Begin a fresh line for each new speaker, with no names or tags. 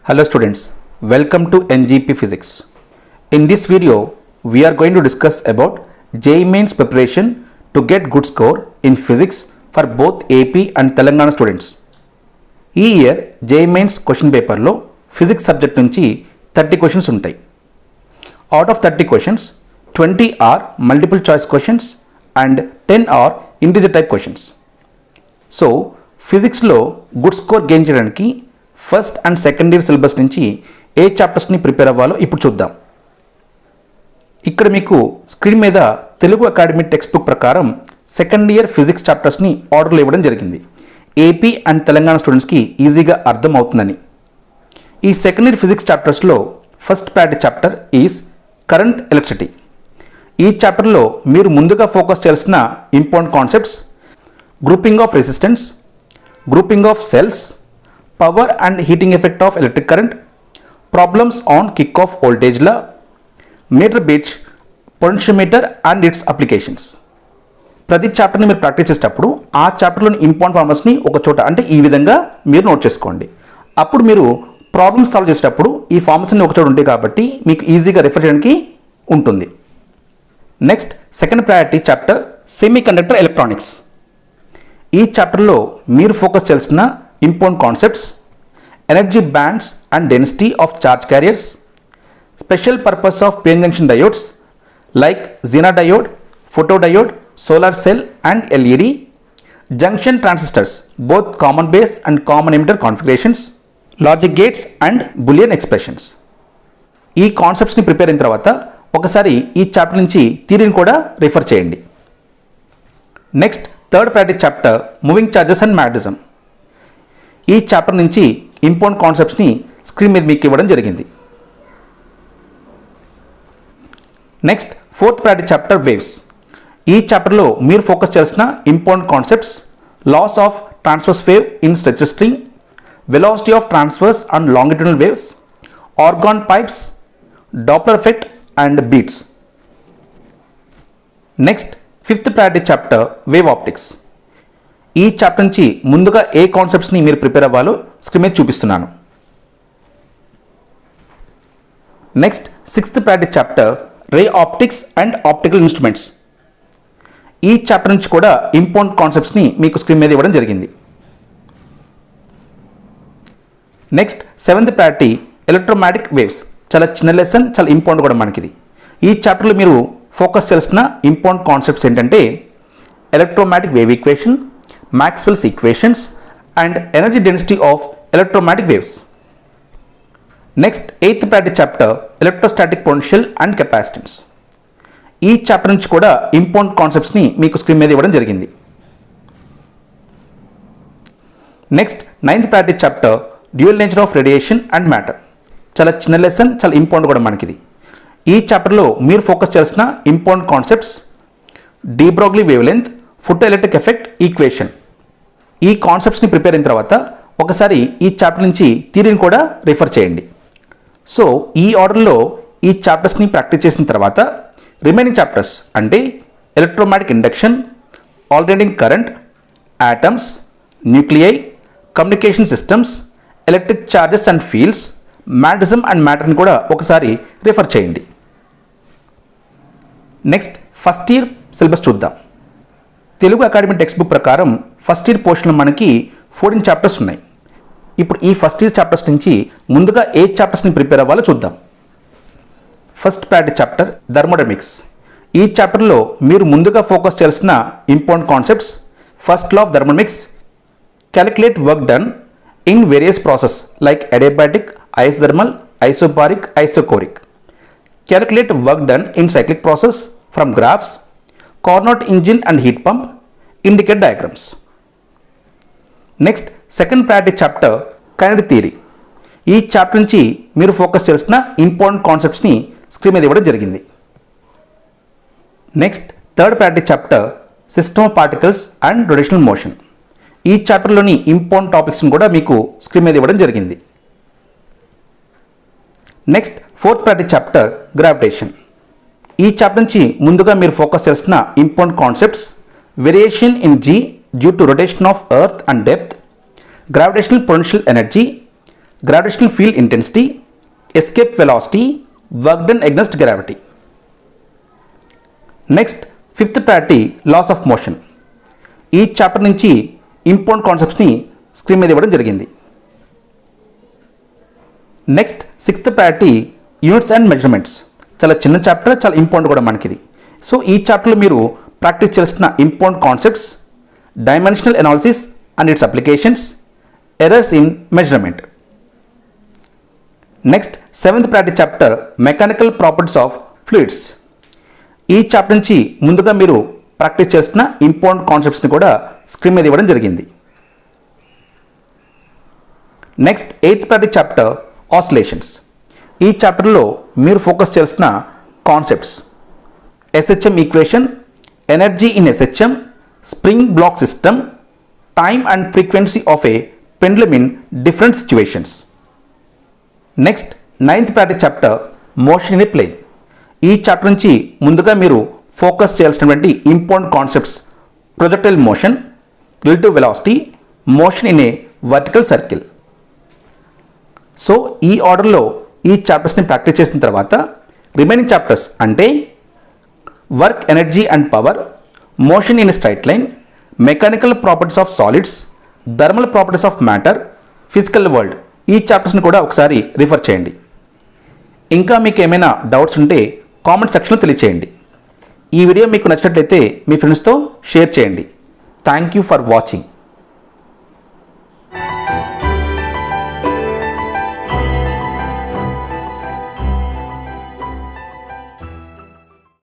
Hello students, welcome to NGP Physics. In this video, we are going to discuss about JEE Mains preparation to get good score in physics for both AP and Telangana students. ఈ year JEE Mains question పేపర్లో physics subject నుంచి 30 questions ఉంటాయి. Out of 30 questions 20 are multiple choice questions and 10 are integer type questions. So ఫిజిక్స్లో good score gain చేయడానికి first and second year syllabus నుంచి ఏ చాప్టర్స్ని prepare అవ్వాలో ఇప్పుడు చూద్దాం. ఇక్కడ మీకు స్క్రీన్ మీద తెలుగు అకాడమీ టెక్స్ట్ బుక్ ప్రకారం సెకండ్ ఇయర్ ఫిజిక్స్ చాప్టర్స్ని ఆర్డర్లో ఇవ్వడం జరిగింది. ఏపీ అండ్ తెలంగాణ స్టూడెంట్స్కి ఈజీగా అర్థం అవుతుందని. ఈ సెకండ్ ఇయర్ ఫిజిక్స్ చాప్టర్స్లో first priority chapter is current electricity. ఈ చాప్టర్లో మీరు ముందుగా ఫోకస్ చేయాల్సిన important concepts grouping of resistance, grouping of cells, power and heating effect of electric current, problems on Kirchhoff voltage law, meter beats, potentiometer and its applications. ప్రతి చాప్టర్ని మీరు practice చేసేటప్పుడు ఆ చాప్టర్లోని ఇంపార్టెంట్ ఫార్ములాస్ని ఒక చోట అంటే ఈ విధంగా మీరు నోట్ చేసుకోండి. అప్పుడు మీరు ప్రాబ్లమ్స్ సాల్వ్ చేసేటప్పుడు ఈ ఫార్ములాస్ ఒక చోట ఉంటాయి కాబట్టి మీకు ఈజీగా రిఫర్ చేయడానికి ఉంటుంది. Next second priority chapter semiconductor electronics. ఈ చాప్టర్లో మీరు ఫోకస్ చేయాల్సిన important concepts energy bands and density of charge carriers, special purpose of PN junction diodes like zener diode, photo diode, solar cell and LED, junction transistors both common base and common emitter configurations, logic gates and boolean expressions. ఈ కాన్సెప్ట్స్ని prepare అయిన తర్వాత ఒకసారి ఈ chapter నుంచి థియరీని కూడా refer చేయండి. Next third priority chapter moving charges and magnetism. ఈ చాప్టర్ నుంచి ఇంపార్టెంట్ కాన్సెప్ట్స్ని స్క్రీన్ మీద మీకు ఇవ్వడం జరిగింది. Next fourth priority chapter waves. ఈ చాప్టర్లో మీరు ఫోకస్ చేయాల్సిన important concepts laws of transverse wave in stretched string, velocity of transverse and longitudinal waves, organ pipes, Doppler effect and beats. Next fifth priority chapter wave optics. ఈ chapter నుంచి ముందుగా ఏ కాన్సెప్ట్స్ని మీరు prepare అవ్వాలో screen మీద చూపిస్తున్నాను. Next sixth priority chapter ray optics and optical instruments. ఈ chapter నుంచి కూడా ఇంపార్టెంట్ కాన్సెప్ట్స్ని మీకు స్క్రీన్ మీద ఇవ్వడం జరిగింది. Next seventh priority electromagnetic waves. చాలా చిన్న లెసన్, చాలా ఇంపార్టెంట్ కూడా మనకిది. ఈ చాప్టర్లో మీరు ఫోకస్ చేయాల్సిన ఇంపార్టెంట్ కాన్సెప్ట్స్ ఏంటంటే electromagnetic wave equation, Maxwell's equations and energy density of electromagnetic waves. Next, 8th priority chapter electrostatic potential and capacitance. ఈ చాప్టర్ నుంచి కూడా ఇంపార్టెంట్ కాన్సెప్ట్స్ని మీకు స్క్రీన్ మీద ఇవ్వడం జరిగింది. Next 9th priority chapter dual nature of radiation and matter. చాలా చిన్న lesson, చాలా ఇంపార్టెంట్ కూడా మనకిది. ఈ చాప్టర్లో మీరు ఫోకస్ చేయాల్సిన important concepts de Broglie wave length, photo electric effect equation. ఈ కాన్సెప్ట్స్ని ప్రిపేర్ అయిన తర్వాత ఒకసారి ఈ చాప్టర్ నుంచి థియరీని కూడా రిఫర్ చేయండి. సో ఈ ఆర్డర్లో ఈ చాప్టర్స్ని ప్రాక్టీస్ చేసిన తర్వాత రిమైనింగ్ చాప్టర్స్ అంటే electromagnetic induction, alternating current, atoms, nuclei, communication systems, electric charges and fields, magnetism and మ్యాటర్ని కూడా ఒకసారి రిఫర్ చేయండి. నెక్స్ట్ ఫస్ట్ ఇయర్ సిలబస్ చూద్దాం. తెలుగు అకాడమీ టెక్స్ట్ బుక్ ప్రకారం ఫస్ట్ ఇయర్ పోర్షన్లో మనకి 14 చాప్టర్స్ ఉన్నాయి. ఇప్పుడు ఈ ఫస్ట్ ఇయర్ చాప్టర్స్ నుంచి ముందుగా ఏ చాప్టర్స్ని ప్రిపేర్ అవ్వాలో చూద్దాం. First priority chapter thermodynamics. ఈ చాప్టర్లో మీరు ముందుగా ఫోకస్ చేయాల్సిన important concepts first law of thermodynamics, calculate work done in various process like adiabatic, isothermal, isobaric, isochoric, calculate work done in cyclic process from graphs, Carnot engine and heat pump, indicate diagrams. Next second priority chapter kinetic theory. ఈ chapter నుంచి మీరు focus చేయాల్సిన important కాన్సెప్ట్స్ని screen మీద ఇవ్వడం జరిగింది. Next third priority chapter system of particles and rotational motion. ఈ చాప్టర్లోని important టాపిక్స్ని కూడా మీకు స్క్రీన్ మీద ఇవ్వడం జరిగింది. Next fourth priority chapter gravitation. ఈ చాప్టర్ నుంచి ముందుగా మీరు ఫోకస్ చేయాల్సిన important concepts variation in g due to rotation of earth and depth, gravitational potential energy, gravitational field intensity, escape velocity, work done against gravity. Next fifth priority laws of motion. ఈ chapter నుంచి important కాన్సెప్ట్స్ని screen మీద ఇవ్వడం జరిగింది. Next sixth priority units and measurements. చాలా చిన్న chapter, చాలా important కూడా మనకిది. సో ఈ చాప్టర్లో మీరు ప్రాక్టీస్ చేస్తున్న important concepts, dimensional analysis and its applications, errors in measurement. Next seventh priority chapter mechanical properties of fluids. ఈ చాప్టర్ నుంచి ముందుగా మీరు ప్రాక్టీస్ చేస్తున్న ఇంపార్టెంట్ కాన్సెప్ట్స్ని కూడా స్క్రీన్ మీద ఇవ్వడం జరిగింది. Next eighth priority chapter oscillations. ఈ చాప్టర్లో మీరు ఫోకస్ చేస్తున్న concepts SHM equation, energy in SHM, spring block system, time and frequency of a pendulum in different situations. Next ninth priority chapter motion in a plane. ఈ chapter నుంచి ముందుగా మీరు focus చేయాల్సినటువంటి important concepts projectile motion, relative velocity, motion in a vertical circle. So ఈ ఆర్డర్లో ఈ చాప్టర్స్ని practice చేసిన తర్వాత రిమైనింగ్ చాప్టర్స్ అంటే work, energy and power, motion in straight line, mechanical properties of solids, thermal properties of matter, physical world, ఈ చాప్టర్స్ని కూడా ఒకసారి రిఫర్ చేయండి. ఇంకా మీకు ఏమైనా డౌట్స్ ఉంటే కామెంట్ సెక్షన్లో తెలియచేయండి. ఈ వీడియో మీకు నచ్చినట్లయితే మీ ఫ్రెండ్స్తో షేర్ చేయండి. Thank you for watching.